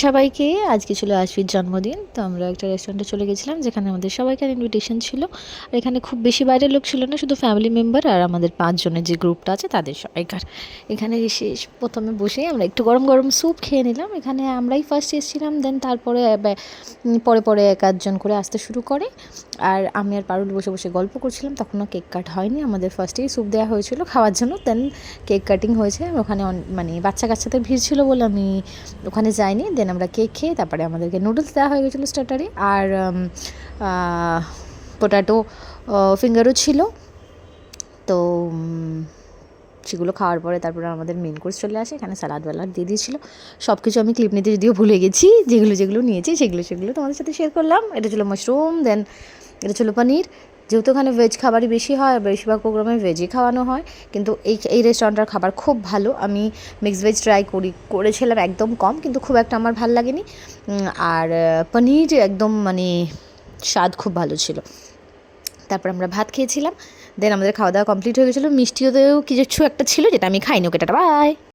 সবাইকে আজকে ছিল আশফির জন্মদিন, তো আমরা একটা রেস্টুরেন্টে চলে গেছিলাম যেখানে আমাদের সবাইকার ইনভিটেশন ছিল। আর এখানে খুব বেশি বাইরের লোক ছিল না, শুধু ফ্যামিলি মেম্বার আর আমাদের 5 জনের যে গ্রুপটা আছে তাদের সবাইকার। এখানে এসে প্রথমে বসেই আমরা একটু গরম গরম স্যুপ খেয়ে নিলাম। এখানে আমরাই ফার্স্ট এসেছিলাম, দেন তারপরে পরে পরে এক আধজন করে আসতে শুরু করে। আর আমি আর পারুল বসে বসে গল্প করছিলাম, তখনও কেক কাট হয়নি। আমাদের ফার্স্টেই স্যুপ দেওয়া হয়েছিল খাওয়ার জন্য, দেন কেক কাটিং হয়েছে। ওখানে মানে বাচ্চা কাচ্চাদের ভিড় ছিল বলে আমি ওখানে যাইনি। দেন আমরা কেক খেয়ে তারপরে আমাদেরকে নুডলস দেওয়া হয়ে গেছিলো স্টার্টারে, আর পোটাটো ফিঙ্গারও ছিল। তো সেগুলো খাওয়ার পরে তারপরে আমাদের মেন কোর্স চলে আসে। এখানে স্যালাড ওয়ালাড দিয়ে দিয়েছিলো। সব কিছু আমি ক্লিপ নিতে যদিও ভুলে গেছি, যেগুলো নিয়েছি সেগুলো তোমাদের সাথে শেয়ার করলাম। এটা ছিল মাশরুম, দেন এটা ছিল পনির। যেহেতু এখানে ভেজ খাবারই বেশি হয়, বেশিরভাগ প্রোগ্রামে ভেজই খাওয়ানো হয়, কিন্তু এই রেস্টুরেন্টটার খাবার খুব ভালো। আমি মিক্সড ভেজ ট্রাই করেছিলাম, একদম কম, কিন্তু খুব একটা আমার ভালো লাগেনি। আর পনির একদম মানে স্বাদ খুব ভালো ছিল। তারপর আমরা ভাত খেয়েছিলাম, দেন আমাদের খাওয়া দাওয়া কমপ্লিট হয়ে গেছিলো। মিষ্টিতেও কিছু একটা ছিল যেটা আমি খাইনি। ওকে টাটা বাই।